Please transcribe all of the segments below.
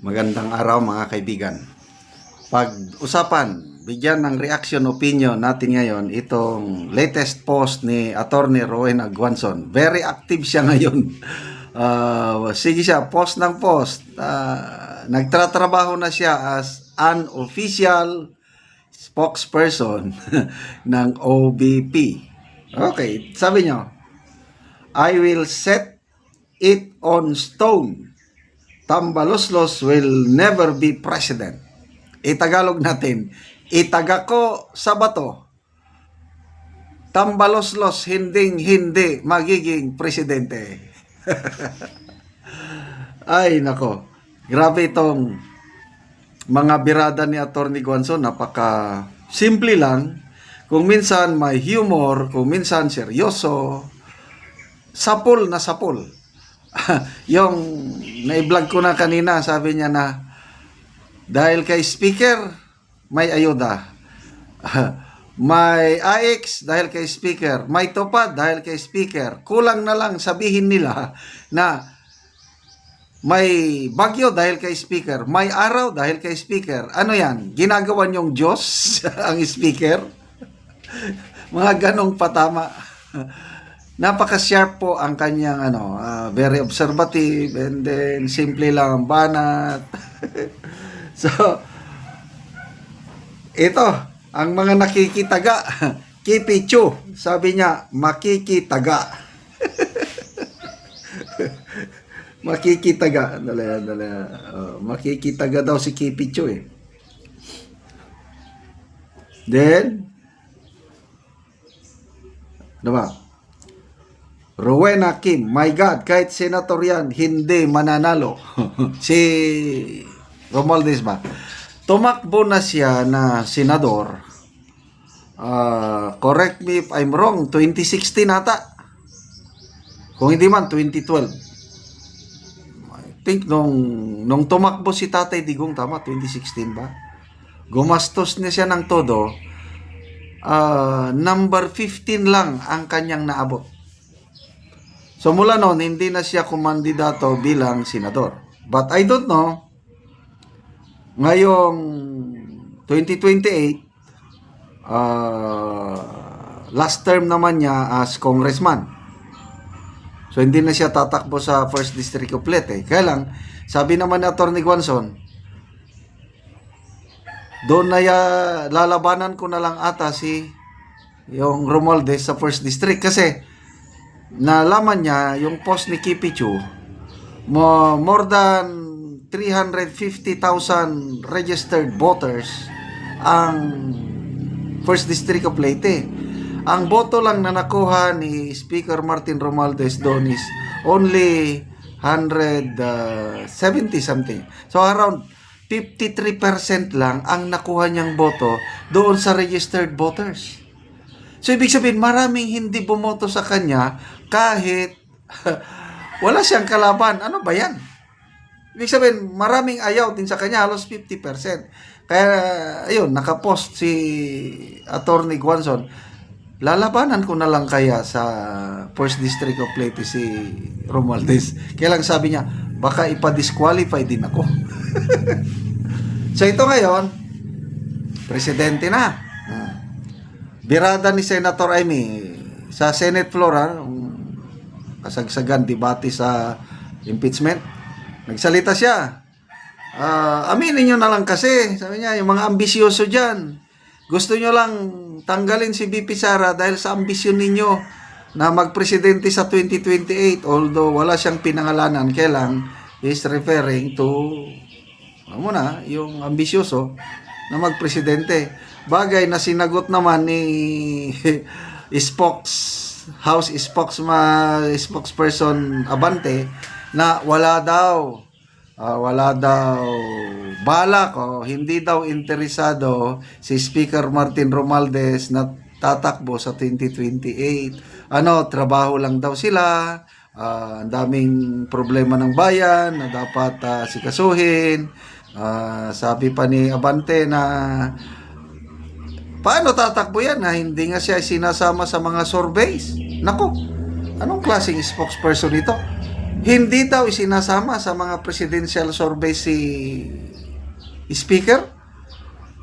Magandang araw mga kaibigan. Pag-usapan, bigyan ng reaction opinion natin ngayon itong latest post ni Attorney Rowena Guanzon. Very active siya ngayon. Sige siya, post ng post. Nagtratrabaho na siya as an official spokesperson ng OBP. Okay, sabi niyo, I will set it on stone. Tambaloslos will never be president. Itagalog natin, itaga ko sa bato, Tambaloslos hindi magiging presidente. Ay nako, grabe itong mga birada ni Attorney Guanzon, napaka simple lang. Kung minsan may humor, kung minsan seryoso, sapul na sapul. Yung na-vlog ko na kanina, sabi niya na dahil kay speaker may ayuda. May AX dahil kay speaker, may tupad dahil kay speaker. Kulang na lang sabihin nila na may bagyo dahil kay speaker, may araw dahil kay speaker. Ano yan? Ginagawa niyong Diyos ang speaker? Mga ganong patama. Napaka-sharp po ang kanyang very observative, and then simple lang ang banat. So, ito, ang mga nakikitaga, kipichu, sabi niya, makikitaga. Makikitaga. Dali. Makikitaga daw si Kipichu eh. Then, ano ba? Rowena Kim, my God, kahit senator yan, hindi mananalo. Si Romualdez ba? Tumakbo na siya na senador. Correct me if I'm wrong, 2016 ata. Kung hindi man, 2012. I think nung tumakbo si Tatay Digong, tama, 2016 ba? Gumastos niya siya ng todo. Number 15 lang ang kanyang naabot. So mula noon, hindi na siya kumandidato bilang senador. But I don't know, ngayong 2028, last term naman niya as congressman. So hindi na siya tatakbo sa 1st District of Leyte. Kaya lang, sabi naman ni Attorney Guanzon, doon na lalabanan ko na lang ata yung Romualdez sa 1st District kasi nalaman niya yung post ni Kipichu, more than 350,000 registered voters ang 1st District of Leyte. Ang boto lang na nakuha ni Speaker Martin Romualdez doon is only 170 something. So around 53% lang ang nakuha niyang boto doon sa registered voters. So, ibig sabihin, maraming hindi bumoto sa kanya kahit wala siyang kalaban. Ano ba yan? Ibig sabihin, maraming ayaw din sa kanya, halos 50%. Kaya, ayun, nakapost si Attorney Guanzon, lalabanan ko na lang kaya sa 1st District of Leyte si Romualdez. Kaya lang sabi niya, baka ipa-disqualify din ako. So, ito ngayon, presidente na. Birada ni Senator Amy sa Senate floor, kasagsagan debate sa impeachment. Nagsalita siya. Aminin nyo na lang kasi, sabi niya, yung mga ambisyoso dyan, gusto nyo lang tanggalin si VP Sara dahil sa ambisyon ninyo na magpresidente sa 2028, although wala siyang pinangalanan, kailang is referring to yung ambisyoso na magpresidente. Bagay na sinagot naman ni House spokesperson Abante na wala daw balak o hindi daw interesado si Speaker Martin Romualdez na tatakbo sa 2028. Trabaho lang daw sila, ang daming problema ng bayan na dapat sikasuhin. Sabi pa ni Abante na paano tatakbo yan na hindi nga siya sinasama sa mga surveys? Nako, anong klaseng spokesperson ito? Hindi daw isinasama sa mga presidential survey si Speaker?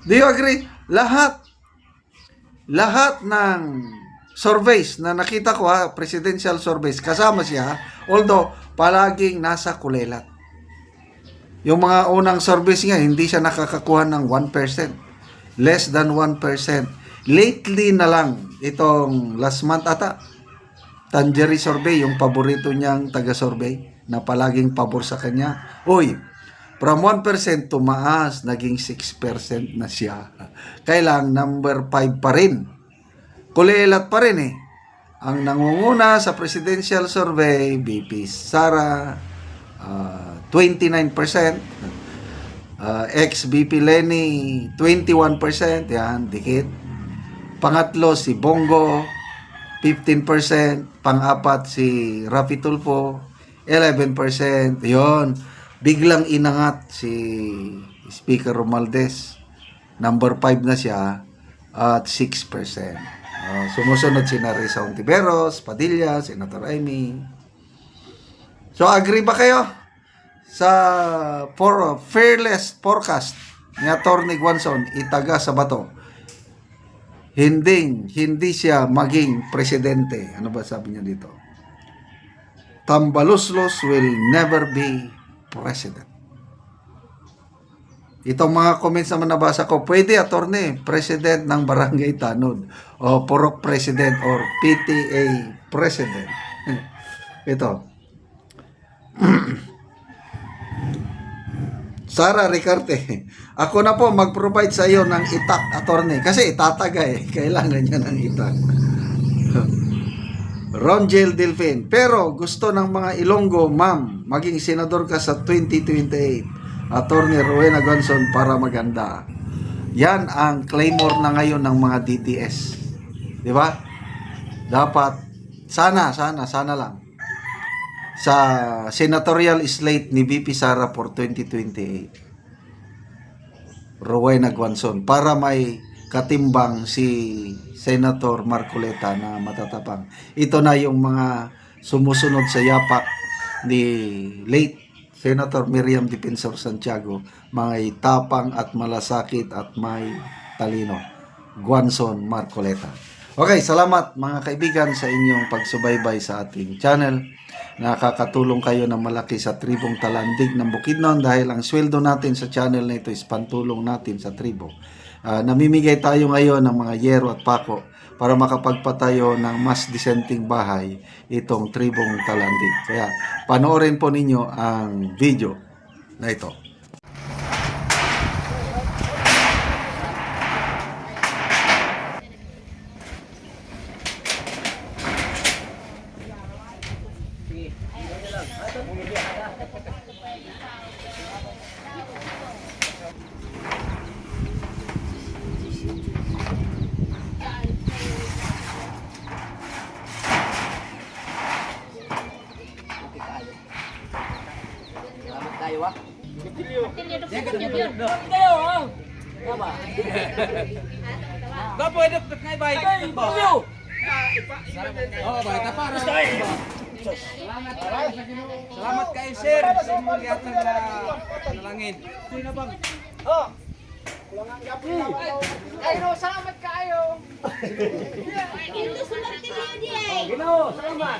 Do you agree? Lahat ng surveys na nakita ko presidential surveys, kasama siya, although palaging nasa kulelat. Yung mga unang surveys nga, hindi siya nakakakuha ng 1%. Less than 1%. Lately na lang, itong last month ata, Tangerine survey, yung paborito niyang taga-survey, na palaging pabor sa kanya. Uy, from 1% tumaas, naging 6% na siya. Kailang number 5 pa rin. Kulelat pa rin eh. Ang nangunguna sa presidential survey, BP Sara, 29%. Ex-BP Lenny, 21%. Yan, dikit. Pangatlo, si Bongo, 15%. Pang-apat, si Rafi Tulfo, 11%. Yon, biglang inangat si Speaker Romualdez. Number 5 na siya at 6%. Sumusunod si Risa Ontiveros, Padilla, Senator Amy. So, agree ba kayo sa fearless forecast ni Atty. Guanzon, itaga sa bato? Hindi siya maging presidente. Ano ba sabi niya dito? Tambaluslos will never be president. Itong mga comments naman nabasa ko, pwede attorney, president ng Barangay Tanod, o Purok President, or PTA President. Ito. Sara Ricarte, ako na po mag-provide sa iyo ng itak, attorney. Kasi itataga kailangan niya ng itak. Ronjel Delfin, pero gusto ng mga Ilonggo, ma'am, maging senador ka sa 2028. Attorney Rowena Guanzon para maganda. Yan ang claymore na ngayon ng mga DTS. Di ba? Dapat, sana lang, sa senatorial slate ni BP Sara for 2028, Rowena Guanzon, para may katimbang si Senator Marcoleta na matatapang. Ito na yung mga sumusunod sa yapak ni late Senator Miriam Defensor Santiago, mga tapang at malasakit at may talino. Guanzon, Marcoleta. Okay, salamat mga kaibigan sa inyong pagsubaybay sa ating channel. Nakakatulong kayo ng malaki sa tribong Talandig ng Bukidnon dahil ang sweldo natin sa channel na ito is pantulong natin sa tribo. Namimigay tayo ngayon ng mga yero at pako para makapagpatayo ng mas disenteng bahay itong tribong Talandig. Kaya panoorin po ninyo ang video na ito. Tayo ah. Tayo ah. Tama. Ba pwede ngay bay. Oh, bata para. Salamat kayo sir sa inyong gihatag na nalangin. Sino bang? Oh. Kulangan gabi. Ayro, salamat kayo. Ginoo, salamat.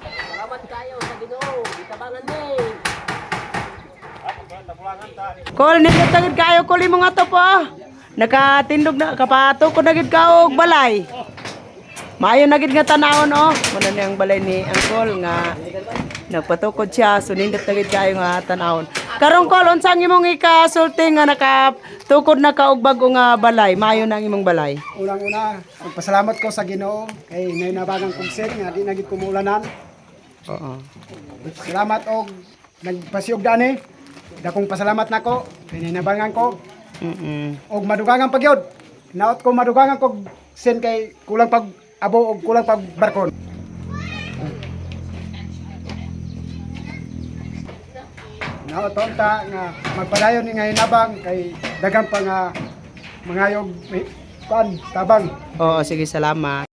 Salamat kayo sa Ginoo, gitabangan ni. Kol nindot tagid kayo kuli mo nga to po. Nakatindog na kapato ko nagid ka og balay. Maayo nagid nga tanawon Muna na yung balay ni Angkol nga nagpatukod siya so nindot tagid kayo nga tanawon. Karong kol unsang imong ikasulti nga nakatukod na ka og bag-o nga balay. Maayo nang imong balay. Unang-una, magpasalamat ko sa Ginoo kay nainabagang kugsen nga di nagid kumulanan. Oo. Salamat og nagpasiyog dani. Dakong pasalamat nako kay nainabangan ko og madugangan pagyod. Naot ko madugangan ko sen kay kulang pag abo og kulang pag barkon. naot ta nga magpadayon ni nga hinabang kay daghang pa nga mangayog tabang. Oo, sige, salamat.